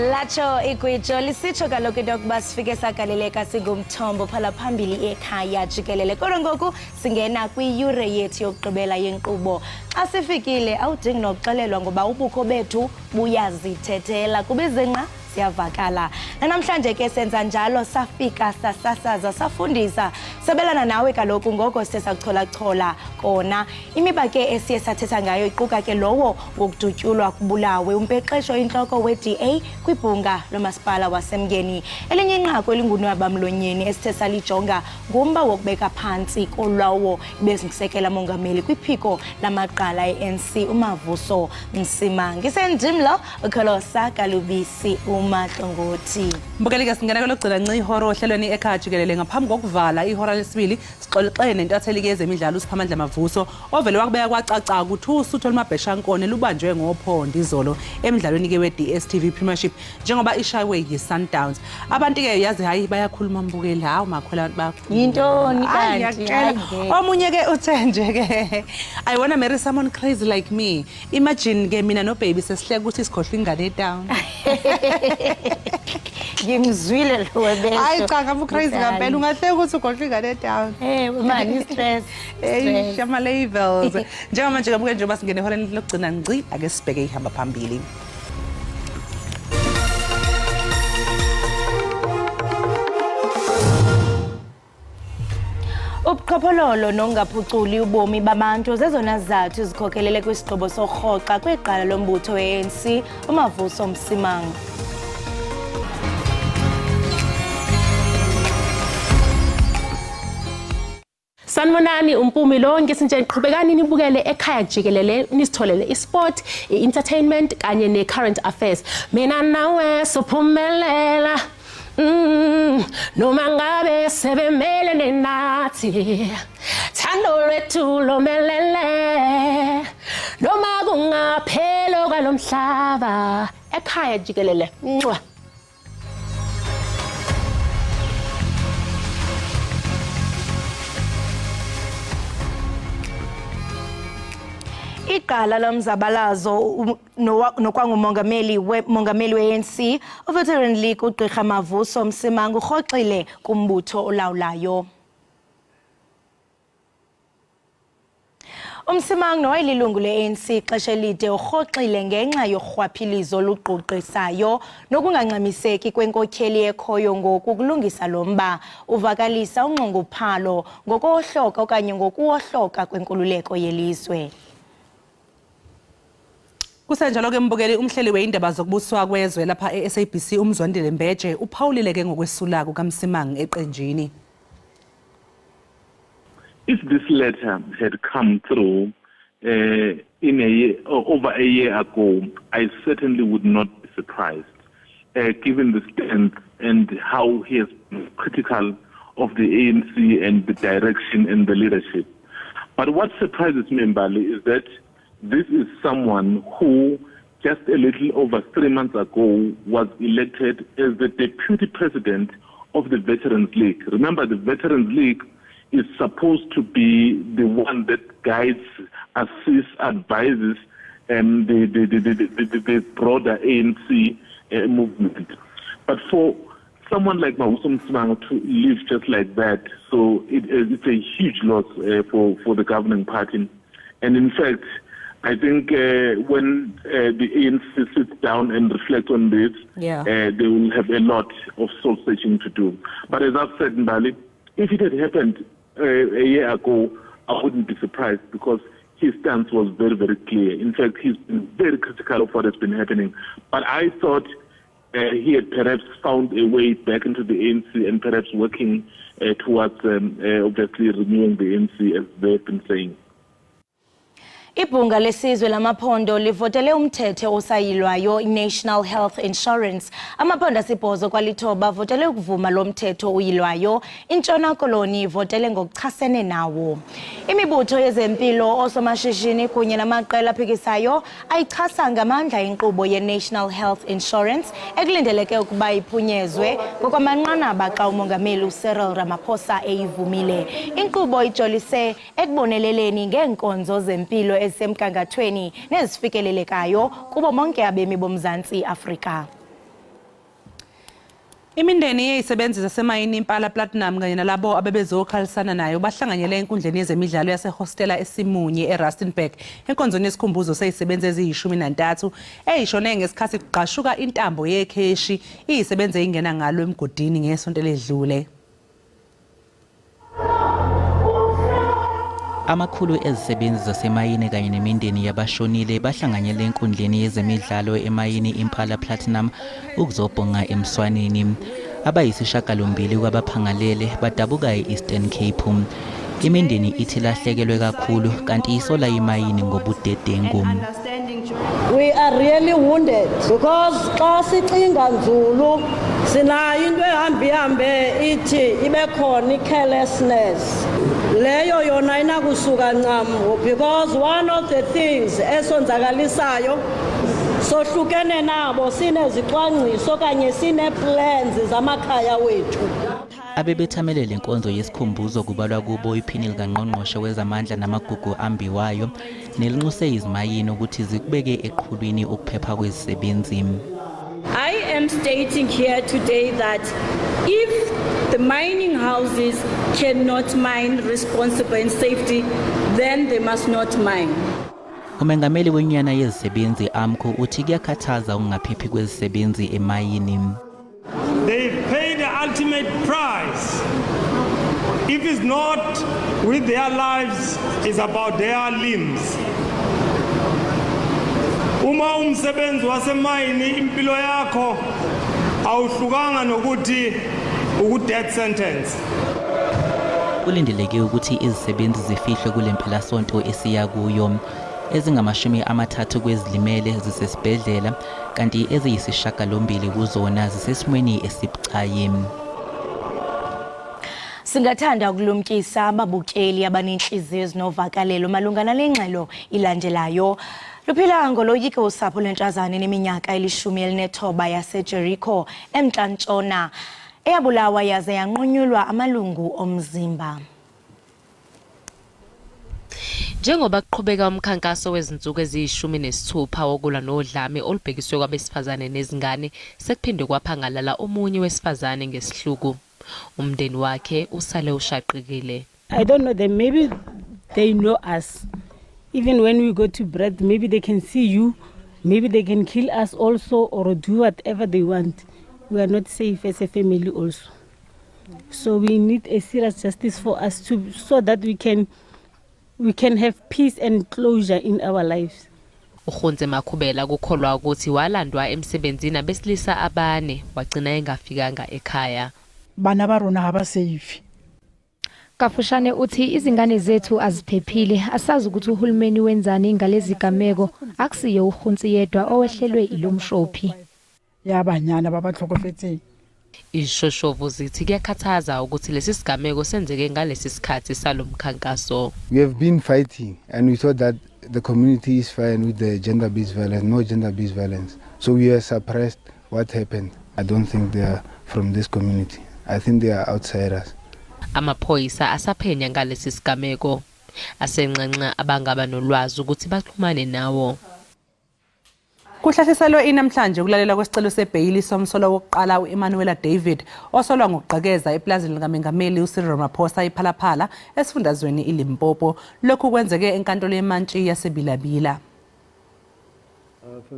Lacho igwijo lisitsho kaloku into yokuba sifike sagaleleka singumthombo phala phambili ekhaya jikelele. Kodwa ngoku singena kwiyure yethu yokugqibela yenkqubo. Xa sifikile awudingi nokuxelelwa ngoba ubukho bethu buyazithethela kubizinqa siyavakala. Namhlanje ke senza njalo, safika sasasaza safundisa sabelana nawe kaloku ngoko sithe sachola kona. Imiba ke esiye sathetha ngayo iquka ke lowo ngokudutyulwa kubulawe umpexesho intloko we-DA kwibhunga lomasipala wasemngeni. Elinye inqaku elingunwaba mlonyeni esithe salijonga ngumba wokubeka phantsi kolwawo bezingisekela mongameli kwiphiko lamaqala e-ANC uMavuso Msimang. Ngisendimlo ukholosa kalubisi umahlongoti. Mbukeleke singena lokugcina nci ihora ohlelweni ekhaya jikelele ngaphambi kokuvala ihora lesibili sixoxe nentatheli yezemidlalo uSiphamandla Mavuso ovele wakubeka kwacaca ukuthi usutho lumabheshankone lubanjwe ngophondo izolo emidlalweni ke we-DStv Premiership njengoba ishaywe yi-Sundowns. Abantu ke yazi hayi bayakhuluma mbukeli hawo makhwela yintoni kanti omunye ke uthe nje ke I wanna marry someone crazy like me. Imagine ke mina no baby sesihleka ukuthi sikhohlwe ingane down. Ngimzwile lo webesho. Hayi cha ngabe crazy ngempela ungahleka ukuthi ukhohlwe ingane down. Manje stress. Shama levels. Njengoba nje kabuke njengoba singene ehoreni lokugcina ngci ake sibheke ihamba phambili. Ubuqhophololo nongaphuculi ubomi babantu zezona zathu zikhokelele kwisigqibo sorhoxa kweqala lombutho we-ANC uMavuso Msimang. Sanibonani umpumi lo ngisintshe qhubekani nibukele ekhaya jikelele nisitholele isport, entertainment kanye ne-current affairs. Mina nawe sophumelela noma ngabe sebemelene nathi thando lwethu lomelele noma kungaphelo kwalomhlaba ekhaya jikelele. Iqala lomzabalazo nokwangumongameli we-ANC uveteran league uGqirha Mavuso Msimang urhoxile kumbutho olawulayo. Umsimang nowayelilungu le-ANC ixesha elide urhoxile ngenxa yorhwaphilizo oluquqisayo nokungangxamiseki kwenkokheli ekhoyo ngoku kulungisa lo mba. Uvakalisa unxunguphalo ngokuwohloka okanye ngokuwohloka kwenkululeko yelizwe. Kusenjalo ke mbukeli umhleli weindaba zokubuswa kwezwe lapha e-SABC umzwandile Mbeje uphawulile ke ngokwesulako kaMsimang eqenjini. If this letter had come through over a year ago, I certainly would not be surprised, given the stance and how he has been critical of the ANC and the direction and the leadership. But what surprises me, Mbali, is that this is someone who just a little over 3 months ago was elected as the deputy president of the Veterans League. Remember, the Veterans League is supposed to be the one that guides, assists, advises the broader ANC movement. But for someone like Mavuso Msimang to live just like that, so it's a huge loss for the governing party. And in fact, I think when the ANC sits down and reflects on this, they will have a lot of soul searching to do. But as I've said, Mbali, if it had happened a year ago, I wouldn't be surprised because his stance was very, very clear. In fact, he's been very critical of what has been happening. But I thought he had perhaps found a way back into the ANC and perhaps working towards obviously renewing the ANC, as they've been saying. Ibhunga lesizwe lamaphondo livotele umthetho osayilwayo i-National Health Insurance. Amaphondo asibhozo kwalithoba votele ukuvuma lo mthetho uyilwayo. Intshona Koloni votele ngokuchasene nawo. Imibutho yezempilo osomashishini kunye namaqela aphikisayo ayichasa ngamandla inkqubo ye-National Health Insurance ekulindeleke ukuba iphunyezwe ngokwamanqanaba xa umongameli uCyril Ramaphosa eyivumile. Inkqubo ijolise ekuboneleleni ngeenkonzo zempilo ezisemgangathweni nezifikelelekayo kubo bonke abemi boMzantsi Afrika. Imindeni yezisebenzi zasemayini Impala Platinum kanye nalabo abebezokhalisana nayo bahlanganyele enkundleni yezemidlalo yasehostela eSimunye eRustenburg enkonzweni yesikhumbuzo sezisebenzi eziyi13 eyishone ngesikhathi kuqashuka intambo yekheshi izisebenzi eyingena ngalo emgodini ngesonto ledlule. Amakhulu ezisebenzi zasemayini kanye nemindeni yabashonile bahlanganyele enkundleni yezemidlalo emayini Impala Platinum ukuzobhonga emswaneni. Abayisishiyagalombili kwabaphangalele badabuka e-Eastern Cape. Imindeni ithi lahlekelwe kakhulu kanti isola imayini ngobudedengu. We are really wounded because xa sixinga nzulu sinayo into ehambe ithi ibe khona i-carelessness. Leyo yona inakusuka ncam because one of the things esonzakalisayo sohlukene nabo sinezicwangciso kanye sine-plans zamakhaya wethu. Abebethamele lenkonzo yesikhumbuzo kubalwa kubo iphini likangqongqoshe wezamandla namagugu ambiwayo nelinxuse izimayini ukuthi zikubeke eqhulwini ukuphepha kwezisebenzi. I am stating here today that if the mining houses cannot mine responsible and safety, then they must not mine. Umengameli wenyana yezisebenzi AMCO uthi kuyakhathaza ukungaphephi kwezisebenzi emayini. They pay the ultimate price. If it's not with their lives, it's about their limbs. Uma umsebenzi wasemayini impilo yakho awuhlukanga nokuthi death sentence. Kulindeleke ukuthi izisebenzi zifihlwe kule mpelasonto esiya kuyo. Ezingamashumi-30 kwezilimele zisesibhedlela kanti eziyisishiyagalombili kuzona zisesimweni esibucayi. Singathanda ukulumkisa ababukeli abanenhliziyo ezinovakalelo malunga nalengxelo ilandelayo. Luphila ngoloyiko usapho lwentshazana neminyaka 19 yaseJericho eMntla-Ntshona eyabulawa yaze yanqunyulwa amalungu omzimba. Njengoba kuqhubeka umkhankaso wezinsuku eziyishumi-nesithupha wokulwa nodlame olubhekiswe kwabesifazane nezingane, sekuphinde kwaphangalala omunye wesifazane ngesihluku. Umndeni wakhe usale ushaqekile. I don't know them, maybe they know us. Even when we go to bread, maybe they can see you, maybe they can kill us also or do whatever they want. We are not safe as a family also. So we need a serious justice for us so that we can have peace and closure in our lives. Ukhonze Makhubela kukholwa ukuthi walandwa emsebenzini abesilisa abane wagcina engafikanga ekhaya. Bana ba rona ha ba safe. Kafushane uthi izingane zethu aziphephile, asazi ukuthi uhulumeni wenzani ngalezi gameko, akusiyo ukhunsi yedwa owehlelwe ilomshophi. Yabanyana babahlokofetse. Ishoshovu zithi kuyakhathaza ukuthi lesi sigameko senzeke ngalesi sikhathi salomkhankaso. We have been fighting and we thought that the community is fine with the gender-based violence, no gender-based violence. So we are surprised what happened. I don't think they are from this community. I think they are outsiders. Amaphoyisa asaphenya ngalesi sigameko. Asenqanqa abangaba nolwazi ukuthi baxhumane nawo. Kuhlahliselwe inamhlanje ukulalela kwesicelo sebhayili somsolo wokuqala uEmmanuel David osolwa ngokugqekeza eplazini likaMengameli uCyril Ramaphosa ePhalaphala esifundazweni iLimpopo. Lokhu kwenzeke enkantolo yeMantshi yaseBilabila.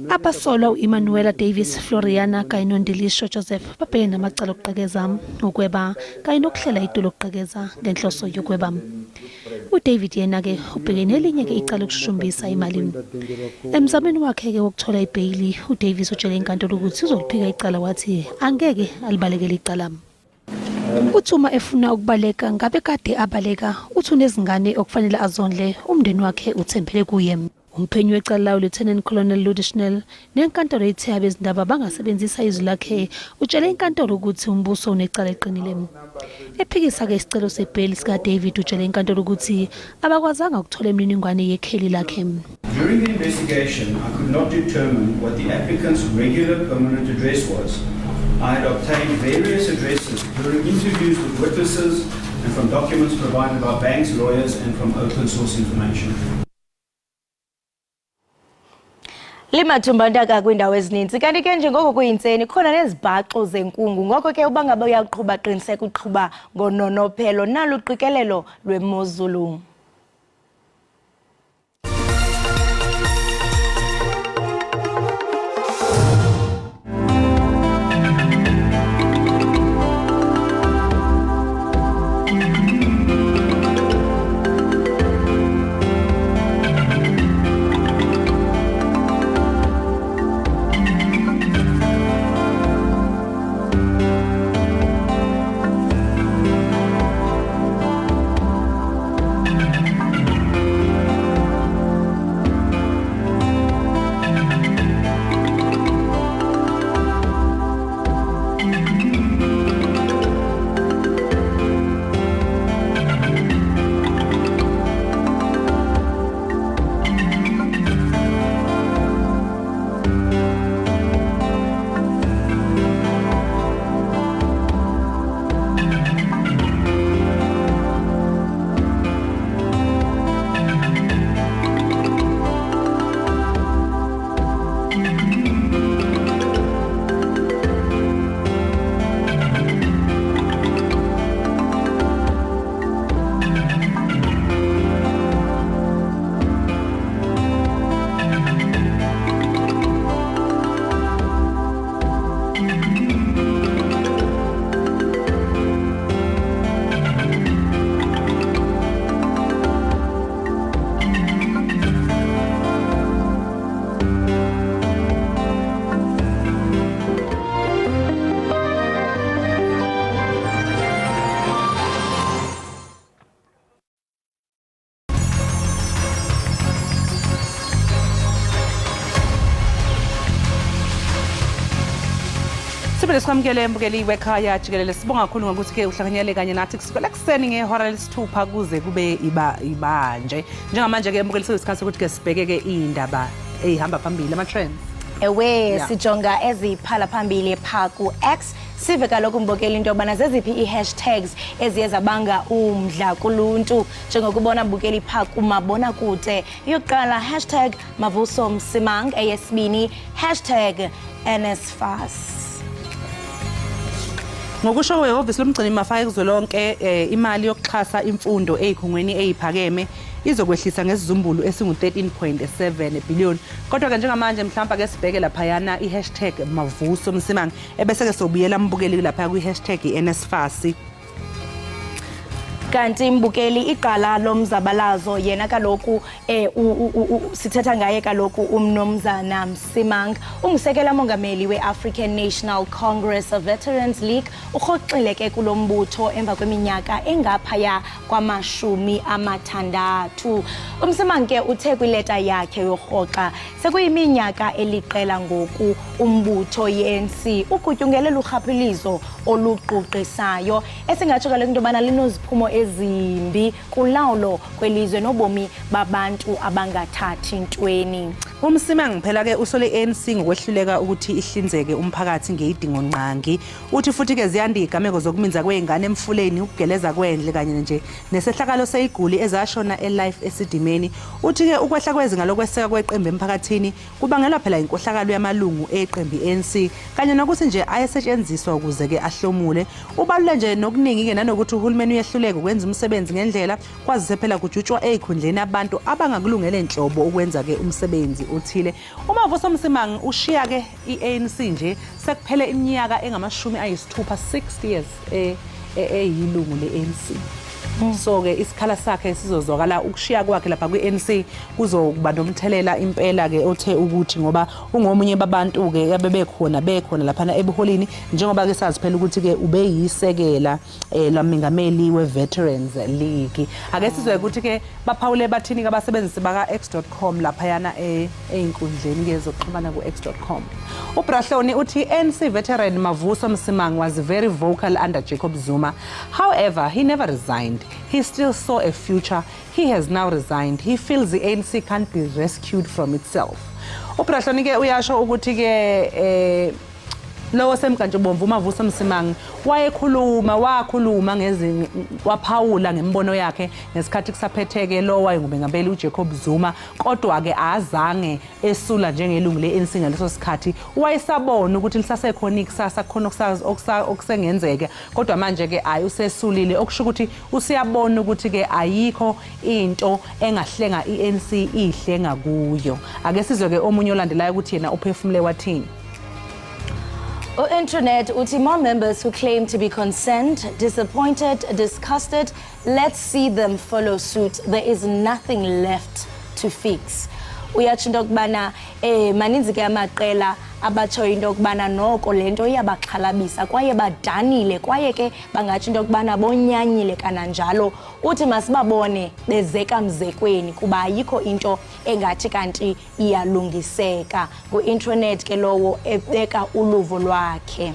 Abasolwa uEmmanuel Davis Floriana kanye noNdilisho Joseph babhekene namacala okugqekeza, ukweba kanye nokuhlela itulo okugqekeza ngenhloso yokweba. uDavid yena-ke ubhekene elinye-ke icala lokushushumbisa imali. Emzamweni wakhe-ke wokuthola ibhayili, uDavis utshele inkantolo ukuthi uzoliphika icala wathi angeke alibalekele icala. Uthi uma efuna ukubaleka ngabe kade abaleka, uthi unezingane okufanele azondle, umndeni wakhe uthembele kuye. Umphenyi wecala lawo Lieutenant Colonel Ludishnell nenkantolo ethe abezindaba bangasebenzisa izwi lakhe utshele inkantolo ukuthi umbuso unecala eqinile. Ephikisa-ke isicelo sebhayili sikaDavid utshele inkantolo ukuthi abakwazanga ukuthola imininingwane yekheli lakhe. During the investigation, I could not determine what the applicant's regular permanent address was. I had obtained various addresses during interviews with witnesses and from documents provided by banks, lawyers and from open source information. Limathumba ntaka kwindawo ezininzi kanti ke njengoko kuyintseni khona nezibhaxo zenkungu ngoko ke uba ngabe uyaqhuba qiniseka uqhuba ngononophelo nalo uqikelelo lwemozulu. Sikwamukele mbukeli wekhaya Jikelele, sibonga kakhulu ngokuthi ke uhlanganyele kanye nathi kusukela ekseni ngehora lesithupha kuze kube ibanje. Njengamanje ke mbukeli sesikhathi sokuthi ke sibheke ke indaba ehamba phambili ama trends. Ewe sijonga eziphala phambili pha ku X sive kaloku mbukeli into yobana zeziphi i-hashtags eziye zabanga umdla kuluntu njengokubona mbukeli pha kumabona kude. Yokuqala #Mavuso Msimang, eyesibini #NSFAS. Ngokusho kwehhovisi lomgcini mafa kuzwelonke imali yokuxhasa imfundo ezikhungweni eziphakeme izokwehlisa ngesizumbulu esingu 13.7 billion. Kodwa ke njengamanje mhlawumbe ke sibheke laphayana i-#Mavuso Msimang ebese ke sobuyela mbukeli lapha kwi-NSFAS. Kanti mbukeli iqala lomzabalazo yena kaloku sithetha ngaye kaloku umnomzana Msimang umsekela mongameli we-African National Congress Veterans League urhoxile ke kulombutho emva kweminyaka engaphaya kwama-60. Msimang ke uthe kwileta yakhe yorhoxa sekuyiminyaka eliqela ngoku umbutho ye-ANC ukutyungelela urhwaphilizo oluquqisayo esingatsho kaloku into yobana linoziphumo ezimbi kulawulo kwelizwe nobomi babantu abangathathi ntweni. Umsimang phela ke usole ANC ngokwehluleka ukuthi ihlinzeke umphakathi ngeyidingo nqangi. Uthi futhi ke ziyanda igameko zokuminza kwezingane emfuleni ukugeleza kwendle kanye nje nesehlakalo seyiguli ezashona elife esidimeni. Uthi ke ukwehla kwezinga lokweseka kweqembu emphakathini kubangela phela inkohlakalo yamalungu eqembu ANC kanye nokuthi nje ayesetshenziswa ukuze ke ahlomule. Ubalule nje nokuningi ke nanokuthi uhulumeni uyehluleka ukwenza umsebenzi ngendlela kwazise phela kujutshwa ezikhundleni abantu abangakulungele enhlobo ukwenza ke umsebenzi uthile. Umavuso Msimang ushiya ke i-ANC nje sekuphele iminyaka engama-60 60 years eyilungu le-ANC. So ke isikhala sakhe sizozwakala ukushiya kwakhe lapha kwi-ANC kuzokuba nomthelela impela ke othe ukuthi ngoba ungomunye babantu ke bekhona lapha ebuholini njengoba ke sazi phela ukuthi ke ubeyisekela lamengameli we-Veterans League. Ake sizwe ukuthi ke baphawule bathini abasebenzisi baka-x.com lapha yana einkundleni ke zokuxhumana ku-x.com. Ubrahloni uthi ANC veteran Mavuso Msimang was very vocal under Jacob Zuma. However, he never resigned. He still saw a future. He has now resigned. He feels the ANC can't be rescued from itself. Ubrahloni ke uyasho ukuthi ke lowo semkantshubomvu uMavuso Msimang wakhuluma ngezinye waphawula ngembono yakhe ngesikhathi kusaphetheke lo wayengumengameli uJacob Zuma kodwa ke azange esula njengelungu leANC ngaleso sikhathi wayesabona ukuthi lisasekhona ikusasa khona okusengenzeka kodwa manje ke usesulile okusho ukuthi usiyabona ukuthi ke ayikho into engahlenga iANC ihlenga kuyo ake sizwe ke omunye olandelayo ukuthi yena uphefumule wathini. Internet uthi more members who claim to be concerned, disappointed, disgusted, let's see them follow suit. There is nothing left to fix. Uyatsho into kubana maninzi ke amaqela abatsho into kubana noko lento iyabaxhalabisa kwaye badanile kwaye ke bangatsho into kubana bonyanyile kananjalo uthi masibabone bezeka mzekweni kuba ayikho into engathi kanti iyalungiseka. Ku-internet ke lowo ebeka uluvo lwakhe.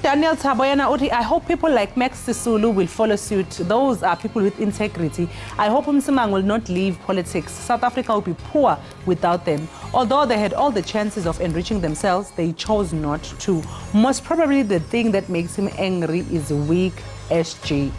Daniel Thabo yena uthi I hope people like Max Sisulu will follow suit. Those are people with integrity. I hope Msimang will not leave politics. South Africa will be poor without them. Although they had all the chances of enriching themselves, they chose not to. Most probably the thing that makes him angry is weak SG.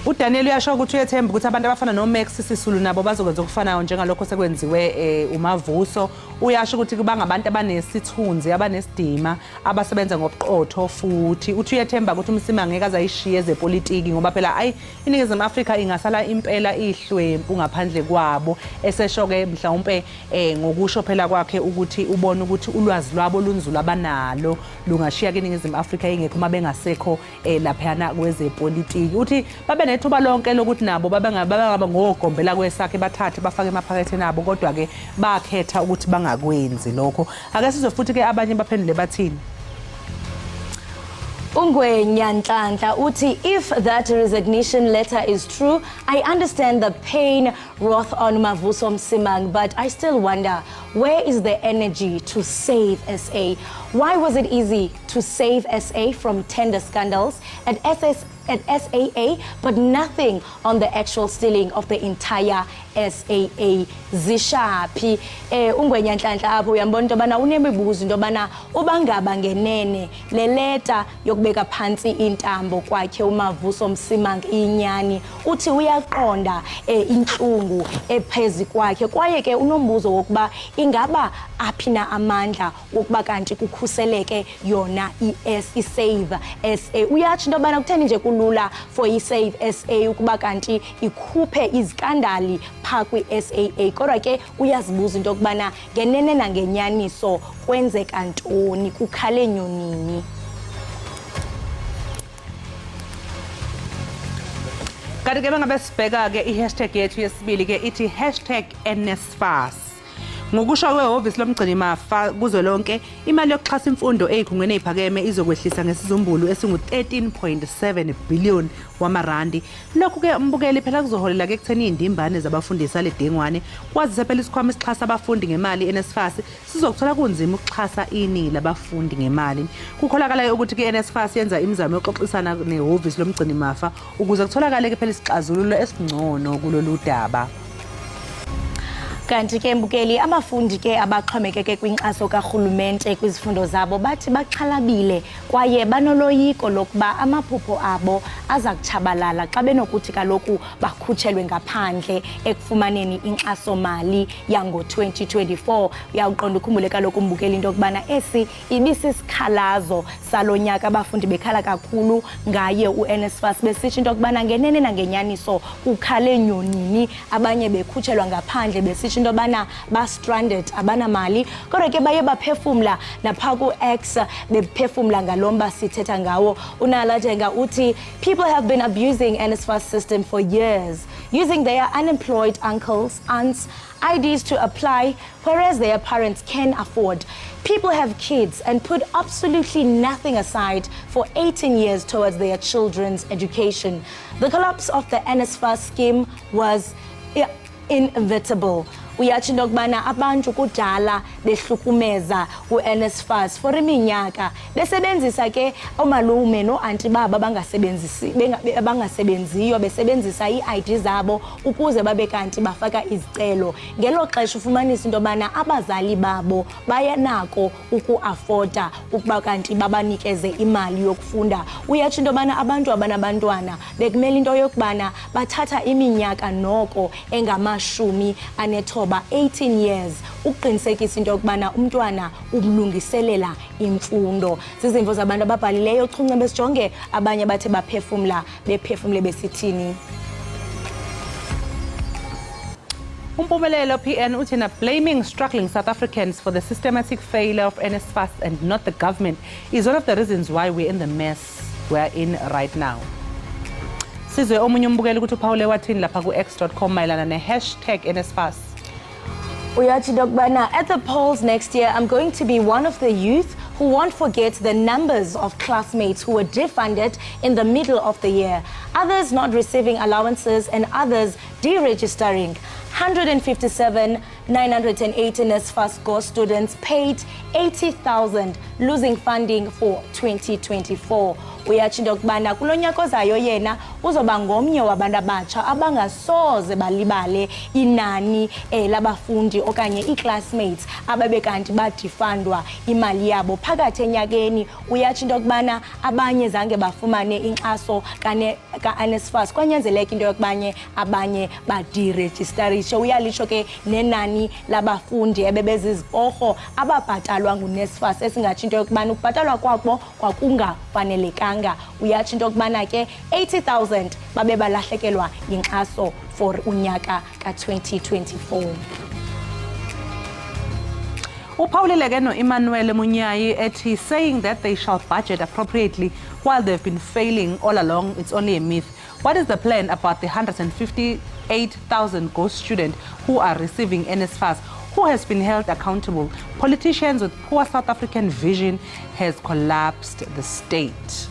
uDaniel uyasho ukuthi uyethemba ukuthi abantu abafana noMax Sisulu nabo bazokwenza okufanayo njengalokho sekwenziwe uMavuso. Uyasho ukuthi kuba ngabantu abanesithunzi abanesidima abasebenza ngobuqotho futhi uthi uyethemba ukuthi uMsimang ngeke azayishiye ezepolitiki ngoba phela iNingizimu Afrika ingasala impela ihlwempu ngaphandle kwabo esesho ke mhlawumbe ngokusho phela kwakhe ukuthi ubona ukuthi ulwazi lwabo lunzulu abanalo lungashiya keNingizimu Afrika ingekho uma bengasekho laphana kwezepolitiki. Uthi babe nethuba lonke lokuthi nabo babengaba ngogombela kwesakhe bathathe bafake emaphaketheni abo kodwa ke bakhetha ukuthi bangakwenzi lokho. Ake sizwe futhi ke abanye baphendule bathini. Ungwenyanhlanhla uthi if that resignation letter is true, I understand the pain wrought on Mavuso Msimang, but I still wonder where is the energy to save SA? Why was it easy to save SA from tender scandals at SAA, but nothing on the actual stealing of the entire SAA? Zishaphi ungwenyanhlanhla apho uyambona into bana unemibuzo into bana ubangaba ngenene le leta yokubeka phansi intambo kwakhe uMavuso Msimang inyani uthi uyaqonda inhlungu ephezi kwakhe kwaye ke unombuzo wokuba ingaba aphina amandla wokuba kanti kukhuseleke yona iSave SA. Uyatsho into bana kutheni nje kulula for iSave SA ukuba kanti ikhuphe izikandali pha kwi-SAA kodwa ke uyazibuza into kubana ngenene nangenyaniso kwenzeka ntoni kukhale nyonini. Kanti ke bengabe sibheka ke i-hashtag yethu yesibili ke ithi #NSFAS. Ngokusho kwehhovisi lomgcini mafa kuzwelonke imali yokuxhasa imfundo ezikhungweni eziphakeme izokwehlisa ngesizumbulu esingu 13.7 billion wamarandi. Lokhu ke umbukeli phela kuzoholela ke kutheni indimbane zabafundisi aledengwane kwazise phela isikhwama esixhasa abafundi ngemali NSFAS sizokuthola kunzima ukuxhasa iningi labafundi ngemali. Kukholakala ukuthi ke NSFAS yenza imizamo yokuxoxisana nehhovisi lomgcini mafa ukuze kutholakale ke phela isixazululo esingcono kulolu daba. Kanti ke mbukeli abafundi ke abaxhomekeke kwinkxaso karhulumente kwizifundo zabo bathi baxhalabile kwaye banoloyiko lokuba amaphupho abo aza kutshabalala xa benokuthi kaloku bakhutshelwe ngaphandle ekufumaneni inkxaso mali yango 2024. Uyaqonda ukhumbule kaloku mbukeli into kubana esi ibisisikhalazo salonyaka abafundi bekhala kakhulu ngaye uNSFAS besithi into kubana ngenene nangenyaniso kukhale nyonini abanye bekhutshelwa ngaphandle besithi into bana ba stranded abana mali kodwa ke baye baphefumla napha ku-X bephefumla ngalomba sithetha ngawo. Unalajenga uthi people have been abusing NSFAS system for years, using their unemployed uncles, aunts, IDs to apply, whereas their parents can afford. People have kids and put absolutely nothing aside for 18 years towards their children's education. The collapse of the NSFAS scheme was inevitable. Uyatsho into kubana abantu kudala behlukumeza uNSFAS for iminyaka besebenzisa ke omalume noanti baba bangasebenziyo besebenzisa iID zabo ukuze babe kanti bafaka izicelo ngelo xesha ufumanisa into yobana abazali babo bayanako ukuafoda ukuba kanti babanikeze imali yokufunda. Uyatsho into yobana abantu abanabantwana bekumele into yokubana bathatha iminyaka noko engamashumi anethoba 18 years ukuqinisekisa into yokubana umntwana ubulungiselela imfundo. Zizimvo zabantu ababhalileyo chunce besijonge abanye bathe bephefumle besithini. Umpumelelo PN uthina blaming struggling South Africans for the systematic failure of NSFAS and not the government is one of the reasons why we're in the mess we're in right now. Sizwe omunye umbukeli ukuthi uPaul wathini lapha ku x.com mayelana ne#NSFAS. Uyathi dokubana at the polls next year I'm going to be one of the youth who won't forget the numbers of classmates who were defunded in the middle of the year, others not receiving allowances and others deregistering. 157,908 NSFAS Go students paid 80,000, losing funding for 2024. Uyathi ndokubana kulonyaka ozayo yena uzoba ngomnye wabantu abatsha abangasoze balibale inani labafundi okanye iclassmates ababekanti badifundwa imali yabo phakathi enyakeni. Uyathi ndokubana abanye zange bafumane inkxaso kaNSFAS kwanyanzeleka into yokubanye abanye badiregisterishe. Uyalisho ke nenani labafundi ebebeziziporho ababhatalwa nguNSFAS esingathi into yokubana ukubhatalwa kwabo kwakungafanelekanga. Uyathi into yokubana ke 80,000 babe balahlekelwa inkxaso for unyaka ka-2024. Uphawulile ke no-Emmanuel Munyayi ethi saying that they shall budget appropriately while they've been failing all along, it's only a myth. What is the plan about the 158,000 Go students who are receiving NSFAS? Who has been held accountable? Politicians with poor South African vision has collapsed the state.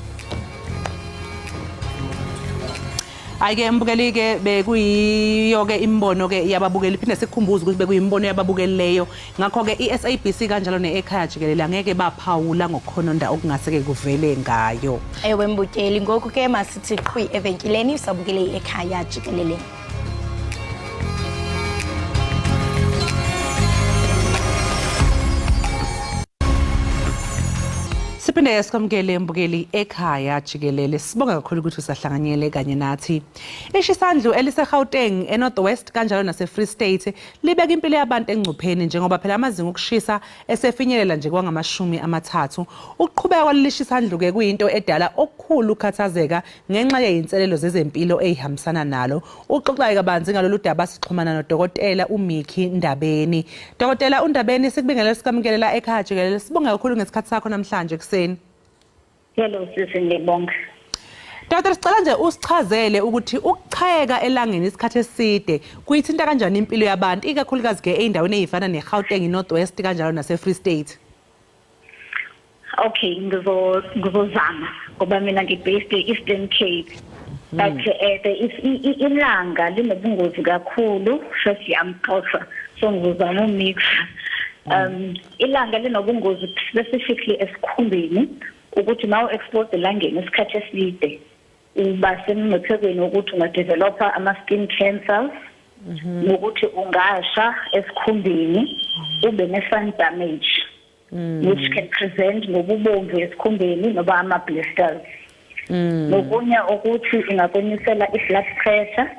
Ayike mbukeli ke bekuyiyo ke imbono ke yababukeli iphinde sikhumbuze ukuthi bekuyimbono yababukelileyo ngakho ke iSABC kanjalo neEkhaya Jikelele angeke baphawula ngokukhononda okungase ke kuvele ngayo. Ewe mbukeli ngoku ke masithi qhwi evenkileni usabukele iEkhaya Jikelele. Siphinde sikwamukele mbukeli Ekhaya Jikelele. Sibonga kakhulu ukuthi usahlanganyele kanye nathi. Ishisandlu eliseGauteng eNorthwest kanjalo naseFree State libeka impilo yabantu engcupheni njengoba phela amazinga okushisa esefinyelela nje kwangamashumi amathathu. Ukuqhubeka kwalelishisandlu ke kuyinto edala okukhulu ukhathazeka ngenxa yeinselelo zezempilo ezihambisana nalo. Uxoxa kabanzi ngalolu daba sixhumana noDokotela uMikhi Ndabeni. Dokotela uNdabeni sikubingelela sikamkelela Ekhaya Jikelele. Sibonga kakhulu ngesikhathi sakho namhlanje kuseni. Hello sisi ngibonga. Dr. Sicela nje usichazele ukuthi ukuchayeka elangeni isikhathi eside kuyithinta kanjani impilo yabantu ikakhulukazi ke eindaweni ezifana neGauteng Northwest kanjalo naseFree State. Okay, ngizozama ngoba mina ngibased eEastern Cape. But ilanga linobungozi kakhulu shothi yamxoxa so ngizozama umix. Ilanga linobungozi specifically esikhumbeni ukuthi nawo expose elangeni isikhathi eside uba semngciphekweni ukuthi ungadevelopa ama-skin cancers nokuthi ungasha esikhumbeni ube ne-sun damage which can present ngobubomvu esikhumbeni noba ama-blisters. Nokunye ukuthi ingakwenyusela i-blood pressure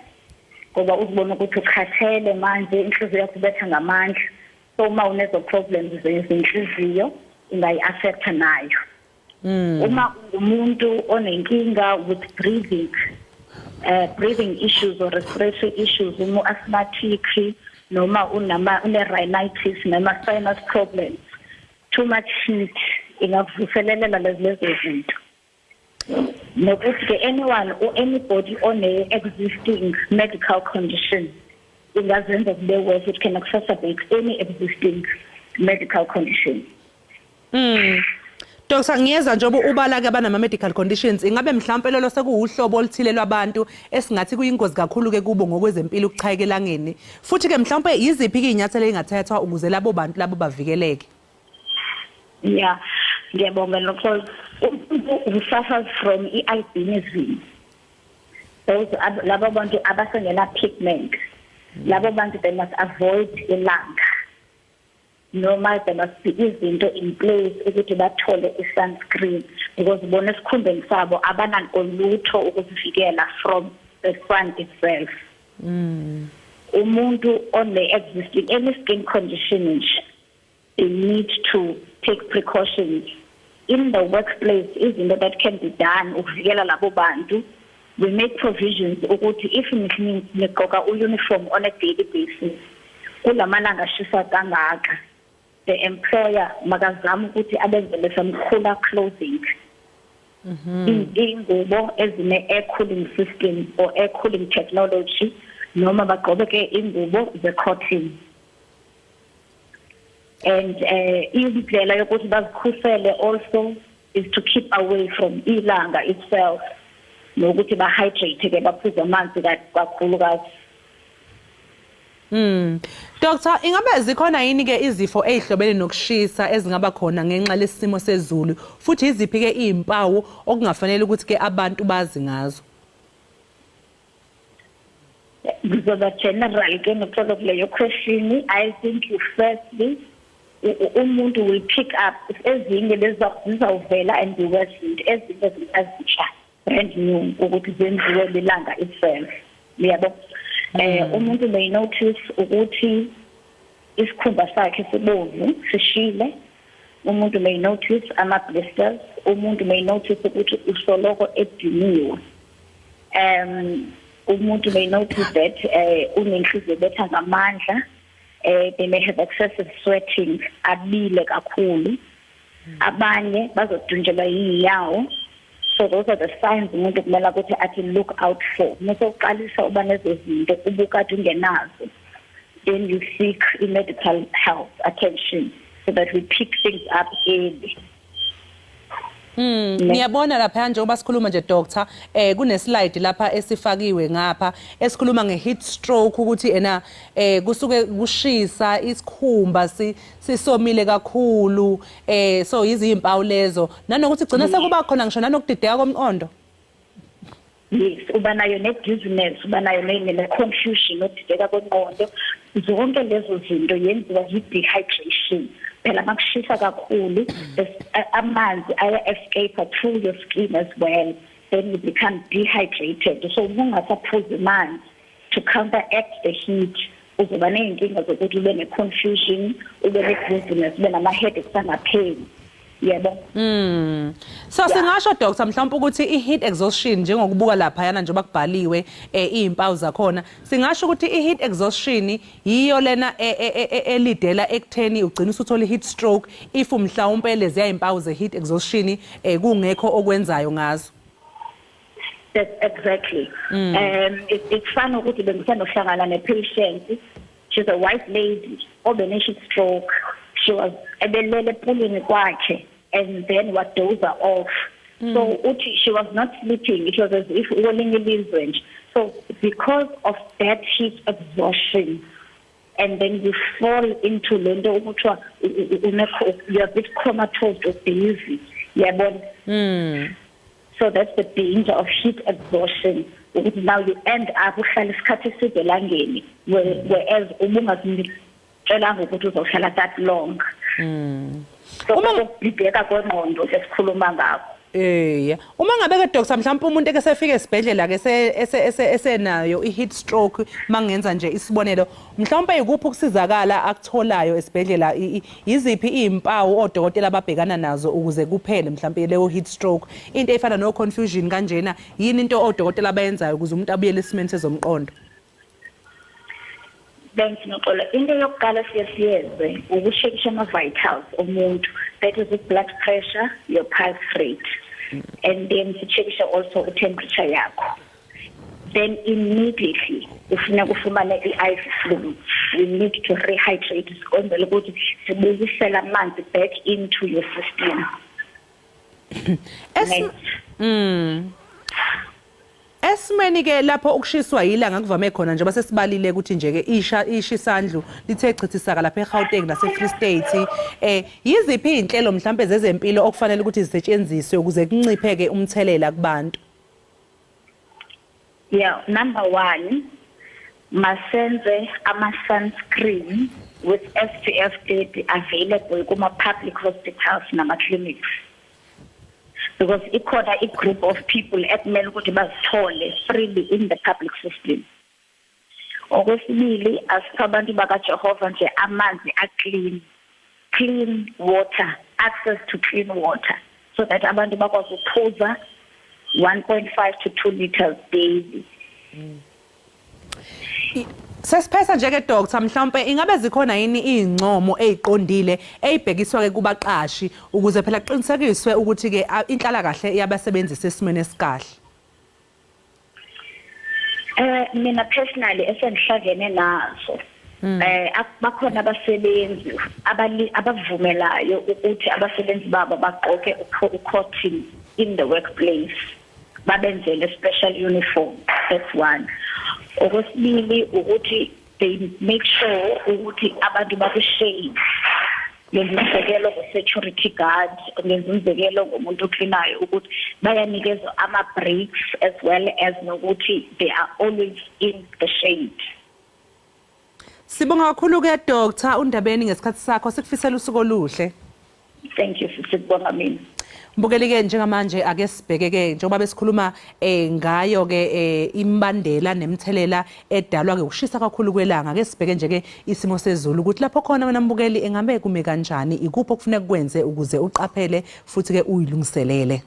ngoba uzibona ukuthi ukhathele manje inhliziyo yakho ibetha ngamandla so uma unezo problems zezinhliziyo ingayi-affecta nayo. Uma umuntu onenkinga with breathing issues or respiratory issues, asthmatic noma une-rhinitis noma sinus problems, too much heat ingakuvuselela lezo zinto. Nokuthi anyone or anybody on a existing medical condition ingazenza kube worse, it can exacerbate any existing medical condition. Dr. Ngiyeza njengoba ubala ke abanama medical conditions ingabe mhlawumbe lelo sekuwuhlobo oluthile lwabantu esingathi kuyingozi kakhulu ke kubo ngokwezempilo ukuchayeka elangeni futhi ke mhlawumbe yiziphi ke inyathelo engathathwa ukuze labo bantu labo bavikeleke? Yeah, ngiyabonga lokho who suffers from albinism. Those labo bantu abasengela pigment. Labo bantu they must avoid ilanga. Normal there must be izinto in place ukuthi bathole sunscreen because bona esikhumbeni sabo abananto lutho ukuzivikela from the sun itself. Umuntu on the existing any skin condition they need to take precautions in the workplace. Izinto that can be done ukuvikela labo bantu. We make provisions ukuthi if nigqoka uniform on a daily basis kulamalanga ashisa kangaka the employer makazama ukuthi abenzele some cooler clothing. Ingubo ezine air cooling system or air cooling technology noma bagqoke ke ingubo ze cotton. And indlela yokuthi bazikhusele also is to keep away from ilanga itself. Nokuthi ba hydrate ke baphuze amanzi kakhulukazi. Doctor, ingabe zikhona yini ke izifo ezihlobene nokushisa ezingaba khona ngenxa lesimo sezulu futhi iziphi ke izimpawu okungafanele ukuthi ke abantu bazi ngazo? Because general ke ngicela leyo question I think you firstly umuntu will pick up ezinye lezizawuvela and the worst ezinye ezitsha brand new ukuthi zenziwe lilanga itself. Yabo. Umuntu may notice ukuthi isikhumba sakhe sibovu sishile. Umuntu may notice ama blisters. Umuntu may notice ukuthi usoloko ediniwe. Umuntu may notice that unenhliziyo betha ngamandla. They may have excessive sweating, abile kakhulu. Abanye bazodunjelwa yiyawo. So those are the signs umuntu kumele ukuthi athi look out for. Musoqalisa uba nezozinto ubukade ungenazo. Then you seek medical health attention so that we pick things up early. Ngiyabona lapha njengoba sikhuluma nje doctor kune slide lapha esifakiwe ngapha esikhuluma ngeheat stroke ukuthi ena kusuke kushisa isikhumba sisomile kakhulu so izimpawu lezo nanokuthi gcina sekuba khona ngisho nanokudideka komqondo. Yes, uba nayo ne-dizziness, uba nayo ne-confusion, nokudideka komqondo. Zonke lezo zinto yenziwa yi-dehydration. Phela makushisa kakhulu amanzi aya-escape through your skin as well, then you become dehydrated. So ungasaphuzi amanzi to counteract the heat uzoba ney'nkinga zokuthi ube ne-confusion, ube ne-dizziness, ube nama-headaches angapheli. Yebo. So singasho doctor mhlawumbe ukuthi i-heat exhaustion njengokubuka lapha yana njengoba kubhaliwe izimpawu zakhona singasho ukuthi i-heat exhaustion yiyo lena elidela ekutheni ugcina usuthola i-heat stroke if mhlawumbe lezi izimpawu ze-heat exhaustion kungekho okwenzayo ngazo. That's exactly. It's fun ukuthi bengisanohlangana ne-patient. She's a white lady obene-heat stroke. She was ebelele pulling kwakhe and then what dozer off. So she was not sleeping. It was as if rolling. So because of that heat exhaustion, and then you fall into lento you're a bit comatose or dizzy. So that's the danger of heat exhaustion. Now you end up uhlala isikhathi eside elangeni whereas ubungazi ukuthi uzohlala that long. So ukubhideka kwengqondo sesikhuluma ngakho. Uma ngabe ke doctor mhlawumbe umuntu eke sefika esibhedlela ke esenayo i-heat stroke mangenza nje isibonelo mhlawumbe ikuphi ukusizakala akutholayo esibhedlela iziphi izimpawu odokotela ababhekana nazo ukuze kuphele mhlawumbe leyo heat stroke into efana no confusion kanjena yini into odokotela abayenzayo ukuze umuntu abuyele esimeni sezomqondo? Noxola into yokuqala siyenze ukushekisha ama-vitals omuntu, that is the blood pressure, your pulse rate, and then sichekisha also temperature yakho. Then immediately ufuna kufumana i-IV fluid, we need to rehydrate ukwenzela ukuthi sibuyisela amanzi back into your system. Esimeni ke lapho ukushiswa yilanga kuvame khona njengoba sesibalile ukuthi nje ke ishisandlu lithe chithisaka lapha eGauteng nase Free State yiziphi inhlelo mhlambe zezempilo okufanele ukuthi zisetshenziswe ukuze kuncipheke umthelela kubantu? Yeah, number 1, masenze ama-sunscreen with SPF 30 available kuma-public hospitals nama-clinics. Because ikhona a group of people ekumele ukuthi bazithole freely in the public system. Okwesibili, asithabantu bakaJehova nje amanzi clean water, access to clean water, so that abantu bakwazi ukuphuza 1.5 to 2 liters daily. Sesiphetha nje ke doctor mhlawumbe ingabe zikhona yini izincomo eziqondile ezibhekiswa ke kubaqashi ukuze phela kuqinisekiswe ukuthi ke inhlala kahle yabasebenzisi esimene esikahle? Mina personally esengihlangene nazo bakhona abasebenzi abavumelayo ukuthi abasebenzi babo bagqoke ucotton in the workplace, babenzele special uniform. That's one. Okwesibili ukuthi they make sure ukuthi abantu bakushade, ngenzekelo security guard, ngenzekelo ngomuntu ocleanayo ukuthi bayanikezwa ama breaks as well as nokuthi they are always in the shade. Sibonga kakhulu ke Dr. uNdabeni ngesikhathi sakho, sikufisela usuku oluhle. Thank you sisibonga mina. Mbukeli ke njengamanje ake sibheke ke njengoba besikhuluma ngayo ke imbandela nemthelela edalwa ke ukushisa kakhulu kwelanga. Ake sibheke nje ke isimo sezulu ukuthi lapho khona wena mbukeli engabe kume kanjani, ikuphi okufanele kwenze ukuze uqaphele futhi ke uyilungiselele.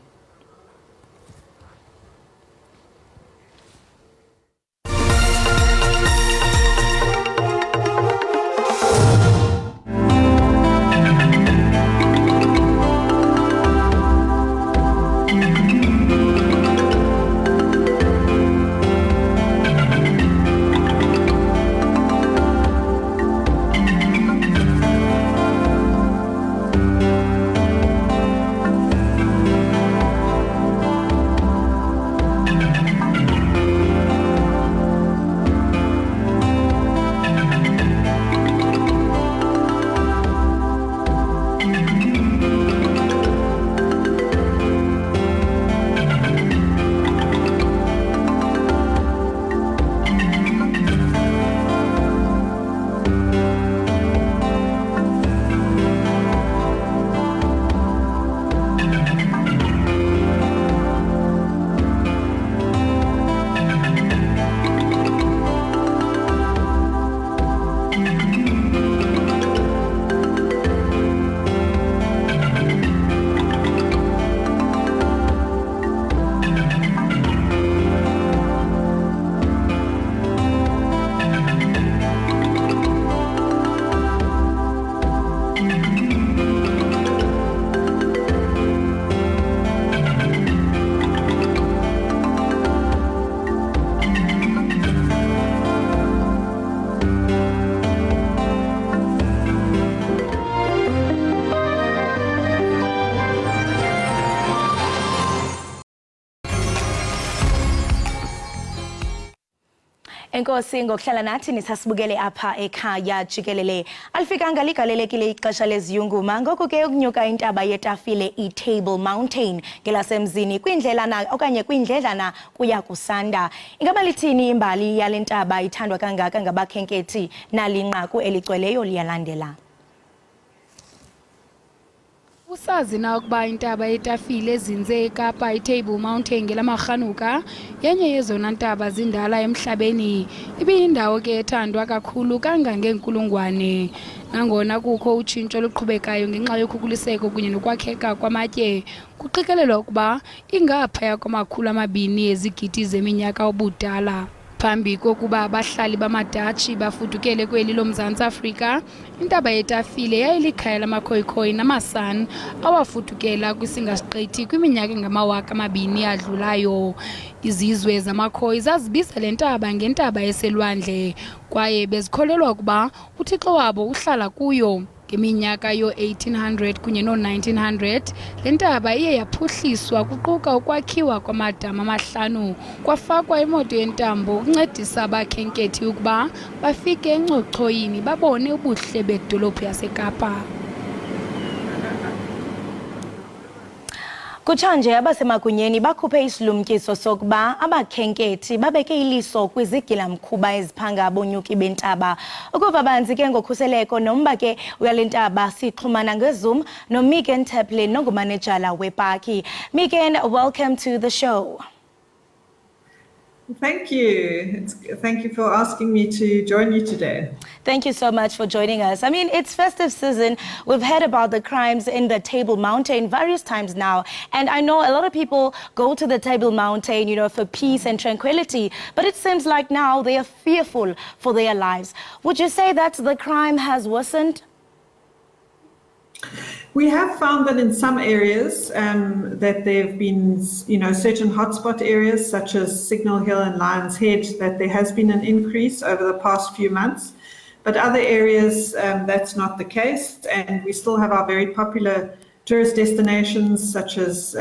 Enkosi ngokuhlala nathi nisasibukele apha ekhaya Jikelele. Alifikanga ligalelekile ixesha leziyunguma ngoku ke ukunyuka intaba yetafile iTable Mountain ngelasemzini kwindlela okanye kwindledlana kuya kusanda. Ingaba lithini imbali yalentaba ithandwa kangaka ngabakhenkethi nalinqaku eligcweleyo liyalandela? Usazi na ukuba intaba yetafile ezinze eKapa iTable Mountain ngelamarhanuka yenye yezona ntaba zindala emhlabeni, ibiyindawo ke ethandwa kakhulu kangangenkulungwane. Nangona kukho utshintsho oluqhubekayo ngenxa yokhukuliseko kunye nokwakheka kwamatye, kuqikelelwa ukuba ingaphaya kwama200 ezigidi zeminyaka obudala. Phambi kokuba abahlali bamaDatshi bafutukele kweli loMzantsi Afrika, intaba yetafile yayilikhaya lamakhoikhoi namasan awafutukela kwisingasiqithi kwiminyaka engama2000 adlulayo. Izizwe zamakhoi zazibiza le ntaba ngentaba eselwandle kwaye bezikholelwa ukuba uthixo wabo uhlala kuyo. ngeminyaka yo-1800 kunye no-1900 le ntaba iye yaphuhliswa kuquka ukwakhiwa kwamadama amahlanu kwafakwa imoto yentambo ukuncedisa abakhenkethi ukuba bafike encochoyini babone ubuhle bedolophu yaseKapa. Kutshanje abasemagunyeni bakhuphe isilumkiso sokuba abakhenkethi babeke iliso kwizigilamkhuba eziphanga abonyuki bentaba. Ukuva banzi ke ngokhuseleko nomba ke uyale ntaba sixhumana ngeZoom noMiken Taplin nongumanejala wepaki. Miken, welcome to the show. Thank you. Thank you for asking me to join you today. Thank you so much for joining us. I mean, it's festive season. We've heard about the crimes in the Table Mountain various times now. And I know a lot of people go to the Table Mountain, you know, for peace and tranquility. But it seems like now they are fearful for their lives. Would you say that the crime has worsened? We have found that in some areas that there have been, you know, certain hotspot areas such as Signal Hill and Lions Head, that there has been an increase over the past few months. But other areas, that's not the case. And we still have our very popular tourist destinations such as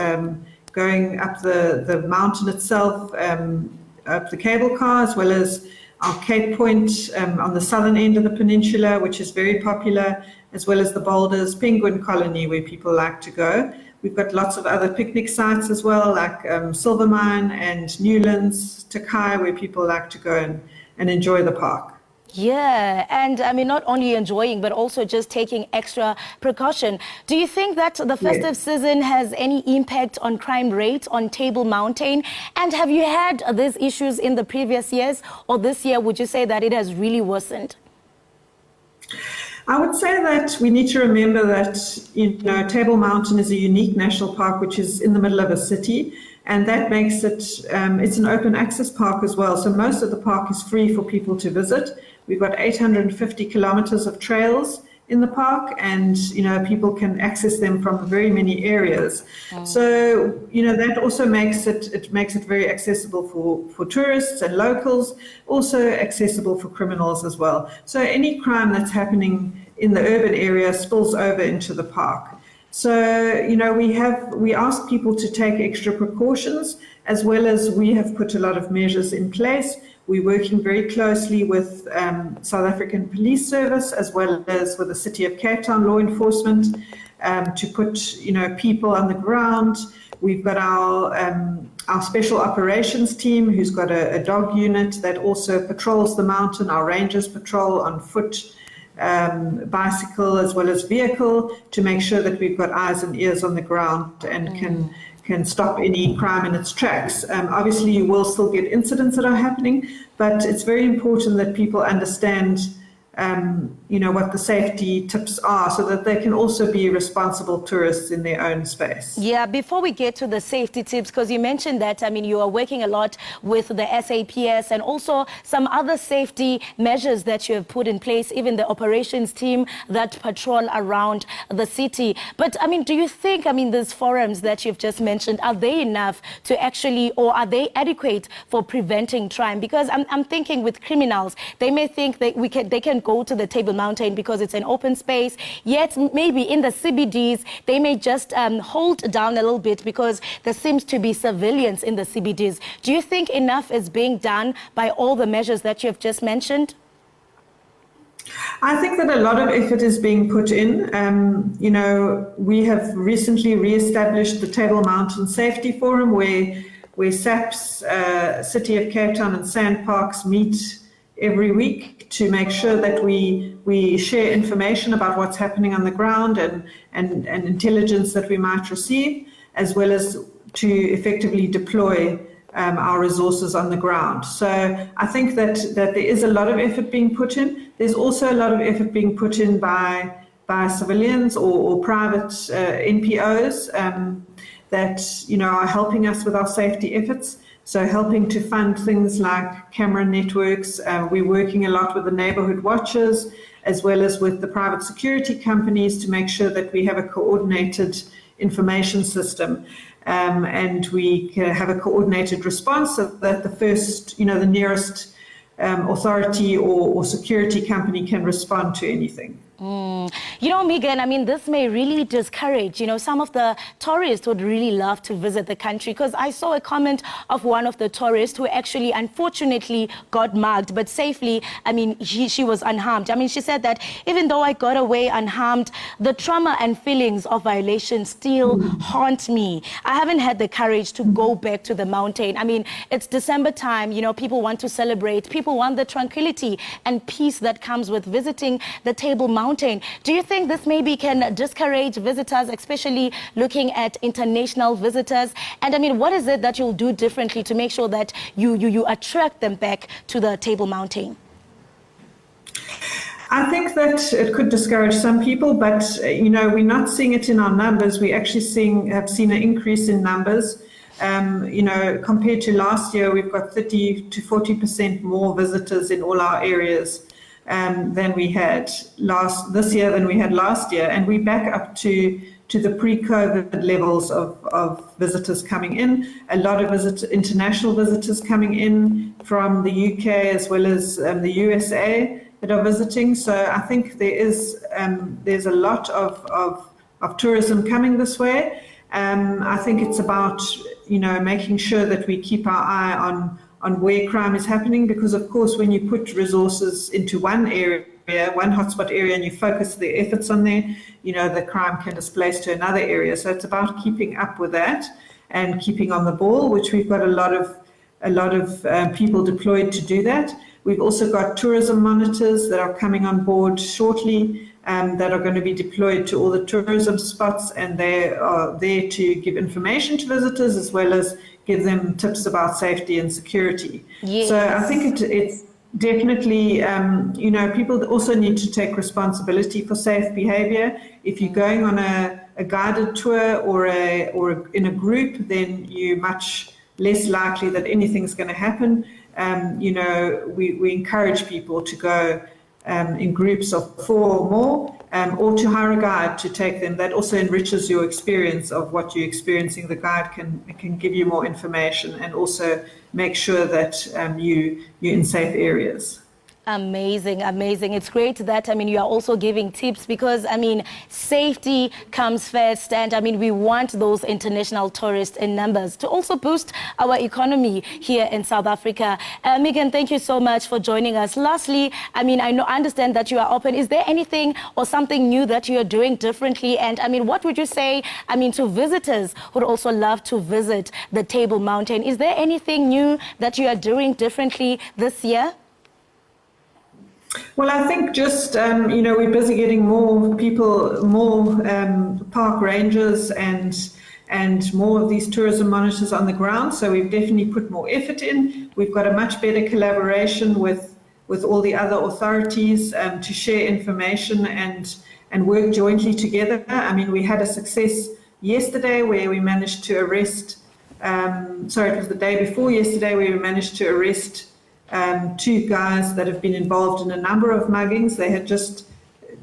going up the mountain itself, up the cable car, as well as our Cape Point on the southern end of the peninsula, which is very popular, as well as the Boulders Penguin Colony, where people like to go. We've got lots of other picnic sites as well, like Silvermine and Newlands, Ekhaya, where people like to go and enjoy the park. Yeah, and I mean, not only enjoying, but also just taking extra precaution. Do you think that the festive season has any impact on crime rate on Table Mountain? And have you had these issues in the previous years, or this year, would you say that it has really worsened? I would say that we need to remember that, you know, Table Mountain is a unique national park which is in the middle of a city, and that makes it, it's an open access park as well. So most of the park is free for people to visit. We've got 850 kilometers of trails in the park, and, you know, people can access them from very many areas. So, you know, that also makes it very accessible for tourists and locals, also accessible for criminals as well. So any crime that's happening in the urban area spills over into the park. So, you know, we ask people to take extra precautions, as well as we have put a lot of measures in place. We're working very closely with South African Police Service, as well as with the City of Cape Town law enforcement, to put, you know, people on the ground. We've got our special operations team, who's got a dog unit that also patrols the mountain. Our rangers patrol on foot, bicycle, as well as vehicle, to make sure that we've got eyes and ears on the ground and can stop any crime in its tracks. Obviously, you will still get incidents that are happening, but it's very important that people understand, you know, what the safety tips are, so that they can also be responsible tourists in their own space. Yeah, before we get to the safety tips, because you mentioned that, I mean, you are working a lot with the SAPS and also some other safety measures that you have put in place, even the operations team that patrol around the city. But, I mean, do you think, I mean, these forums that you've just mentioned, are they enough to actually, or are they adequate for preventing crime? Because I'm thinking with criminals, they may think that they can go to the Table Mountain because it's an open space, yet maybe in the CBDs they may just hold down a little bit because there seems to be surveillance in the CBDs. Do you think enough is being done by all the measures that you have just mentioned? I think that a lot of effort is being put in. You know, we have recently re-established the Table Mountain Safety Forum, where SAPS, City of Cape Town and SANParks meet every week to make sure that we share information about what's happening on the ground and intelligence that we might receive, as well as to effectively deploy our resources on the ground. So I think that there is a lot of effort being put in. There's also a lot of effort being put in by civilians or private NPOs that, you know, are helping us with our safety efforts. So helping to fund things like camera networks. We're working a lot with the neighborhood watchers, as well as with the private security companies, to make sure that we have a coordinated information system. And we can have a coordinated response so that the first, you know, the nearest authority or security company can respond to anything. You know, Megan, I mean, this may really discourage, some of the tourists would really love to visit the country, because I saw a comment of one of the tourists who actually, unfortunately, got mugged, but safely, I mean, she was unharmed. I mean, she said that even though I got away unharmed, the trauma and feelings of violation still haunt me. I haven't had the courage to go back to the mountain. I mean, it's December time, people want to celebrate. People want the tranquility and peace that comes with visiting the Table Mountain. Do you think this maybe can discourage visitors, especially looking at international visitors? And I mean, what is it that you'll do differently to make sure that you attract them back to the Table Mountain? I think that it could discourage some people, but we're not seeing it in our numbers. We actually have seen an increase in numbers. Compared to last year, we've got 30 to 40% more visitors in all our areas than we had this year than we had last year, and we're back up to the pre-COVID levels of visitors coming in. A lot of international visitors coming in from the UK as well as the USA that are visiting. So I think there's a lot of tourism coming this way. I think it's about making sure that we keep our eye on where crime is happening, because of course when you put resources into one area, one hotspot area, and you focus the efforts on there, the crime can displace to another area. So it's about keeping up with that and keeping on the ball, which we've got a lot of people deployed to do that. We've also got tourism monitors that are coming on board shortly, that are going to be deployed to all the tourism spots, and they are there to give information to visitors as well as give them tips about safety and security. Yes. So I think it's definitely, people also need to take responsibility for safe behavior. If you're going on a guided tour or in a group, then you're much less likely that anything's going to happen. We encourage people to go in groups of 4 or more, or to hire a guide to take them. That also enriches your experience of what you're experiencing. The guide can give you more information and also make sure that you're in safe areas. Amazing, amazing. It's great that, you are also giving tips, because, safety comes first. And, we want those international tourists in numbers to also boost our economy here in South Africa. Megan, thank you so much for joining us. Lastly, I understand that you are open. Is there anything or something new that you are doing differently? And, what would you say, to visitors who would also love to visit the Table Mountain? Is there anything new that you are doing differently this year? Well, I think just, we're busy getting more people, more park rangers and more of these tourism monitors on the ground. So we've definitely put more effort in. We've got a much better collaboration with all the other authorities to share information and work jointly together. We had a success yesterday where we managed to arrest, it was the day before yesterday, where we managed to arrest 2 guys that have been involved in a number of muggings. They had just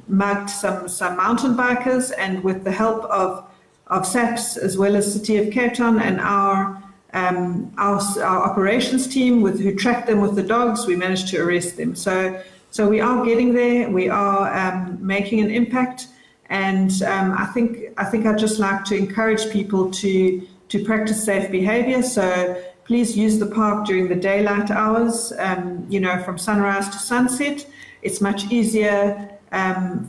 mugged some mountain bikers, and with the help of SABC as well as City of Cape Town and our operations team who tracked them with the dogs, we managed to arrest them. So we are getting there. We are making an impact, and I think I'd just like to encourage people to practice safe behavior. So please use the park during the daylight hours, from sunrise to sunset. It's much easier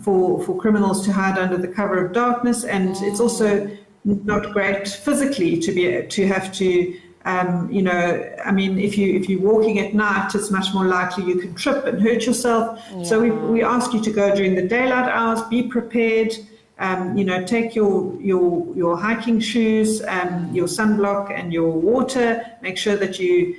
for criminals to hide under the cover of darkness, and it's also not great physically to have to, if you're walking at night, it's much more likely you can trip and hurt yourself. Yeah. So we ask you to go during the daylight hours, be prepared. Take your hiking shoes, your sunblock and your water. Make sure that you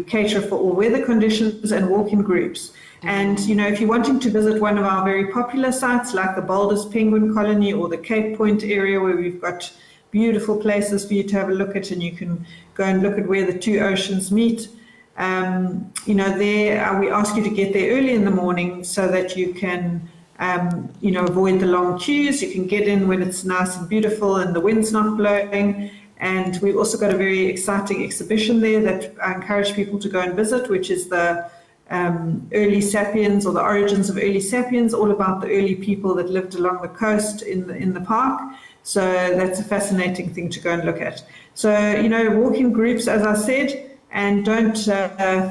cater for all weather conditions and walk in groups. And, if you're wanting to visit one of our very popular sites like the Boulders Penguin Colony or the Cape Point area, where we've got beautiful places for you to have a look at, and you can go and look at where the 2 oceans meet. There we ask you to get there early in the morning so that you can avoid the long queues. You can get in when it's nice and beautiful and the wind's not blowing. And we've also got a very exciting exhibition there that I encourage people to go and visit, which is the early sapiens or the origins of early sapiens, all about the early people that lived along the coast in the park. So that's a fascinating thing to go and look at. So, walk in groups, as I said, and don't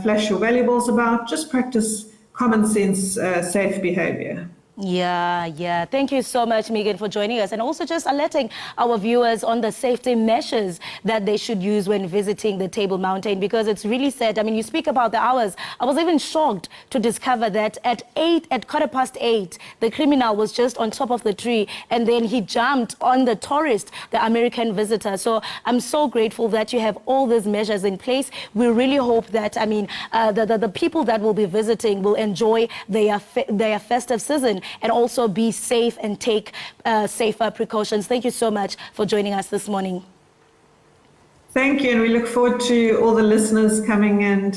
flash your valuables about, just practice common sense, safe behavior. Yeah. Thank you so much, Megan, for joining us and also just alerting our viewers on the safety measures that they should use when visiting the Table Mountain, because it's really sad. I mean, you speak about the hours. I was even shocked to discover that at 8:15, the criminal was just on top of the tree and then he jumped on the tourist, the American visitor. So I'm so grateful that you have all these measures in place. We really hope that, the people that will be visiting will enjoy their festive season and also be safe and take safer precautions. Thank you so much for joining us this morning. Thank you, and we look forward to all the listeners coming and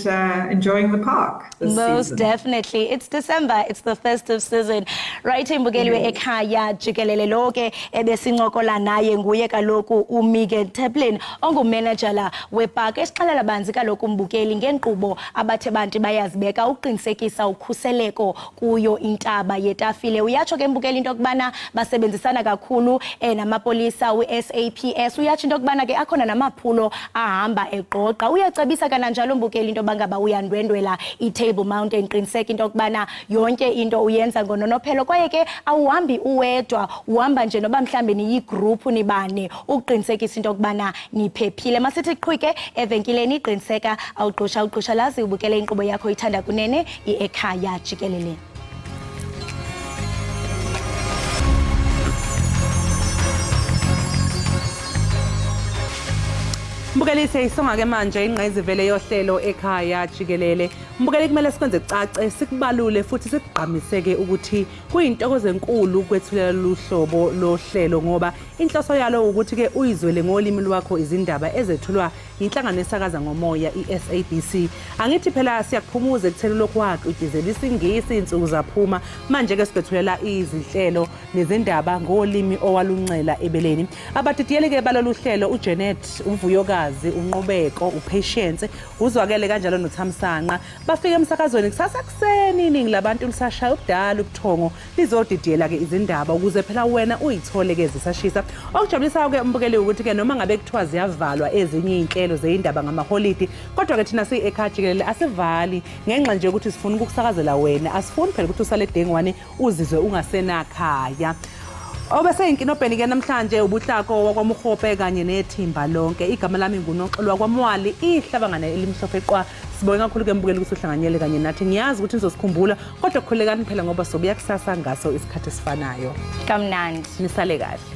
enjoying the park this Most season. definitely. It's December, it's the festive season. Right, imbukeli we-Ekhaya Jikelele lo ke ebesincokola naye nguye kaloku uMegan Taplin ongumanejala la wepark. Esixelela banzi kaloku umbukeli ngenkqubo abathe bantu bayazibeka uqinisekisa ukhuseleko kuyo intaba yetafile. Uyatsho ke mbukeli into yokubana basebenzisana kakhulu namapolisa we-SABC. Uyatsho into yokubana ke akhona namaphulo ahamba eqoqa. Uyacebisa kananjalo mbukeli into bangaba uyandwendwela i-Table Mountain, qiniseka into yokubana yonke into uyenza ngononophelo kwaye ke awuhambi uwedwa, uhamba nje noba mhlambe niyigroup nibane uqinisekisa into yokubana niphephile. Masithi qhwike evenkileni qiniseka awuqusha lazi ubukele inkqubo yakho ithanda kunene i-Ekhaya Jikelele. Mbukeli siyayisonga ke manje ingqayizivele yohlelo Ekhaya Jikelele. Mbukeli kumele sikwenze cace sikubalule futhi sikugqamiseke ukuthi kuyintokozo enkulu ukwethulela luhlobo lohlelo ngoba inhloso yalo ukuthi ke uyizwele ngolimi lwakho izindaba ezethulwa inhlangano esakaza ngomoya iSABC. Angithi phela siyakuphumuza ekutheni lokwakhe udizela isingisi insuku zaphuma manje ke sibethulela izinhlelo nezindaba ngolimi owaluncela ebeleni. Abadidiyeli ke balolu hlelo uJanet, uVuyokazi, uNqobeko, uPatience, uzwakele kanjalo noThamsanqa bafika emsakazweni kusasa kuseni iningi labantu lisashaya ubudala ubuthongo lizodidiyela ke izindaba ukuze phela wena uyithole ke zisashisa. Okujabulisa ke umbukeli ukuthi ke noma ngabe kuthiwa ziyavalwa ezinye inhlelo zeindaba ngamaholidi kodwa ke thina siyi-Ekhaya Jikelele asivali ngenxa nje ukuthi sifuna ukukusakazela wena, asifuni phela ukuthi usale dengwane uzizwe ungasenakhaya. Obese inkinobheni ke namhlanje ubuhlako wakwaMuhope kanye nethimba lonke. Igama lami nguNoxolwa kwaMwali, ihlabangane elimhlophe qwa. Sibonge kakhulu ke mbukeli ukuthi uhlanganyele kanye nathi. Ngiyazi ukuthi nizosikhumbula kodwa kukhulekani phela ngoba sobuya kusasa ngaso isikhathi esifanayo. Kamnandi. Nisale kahle.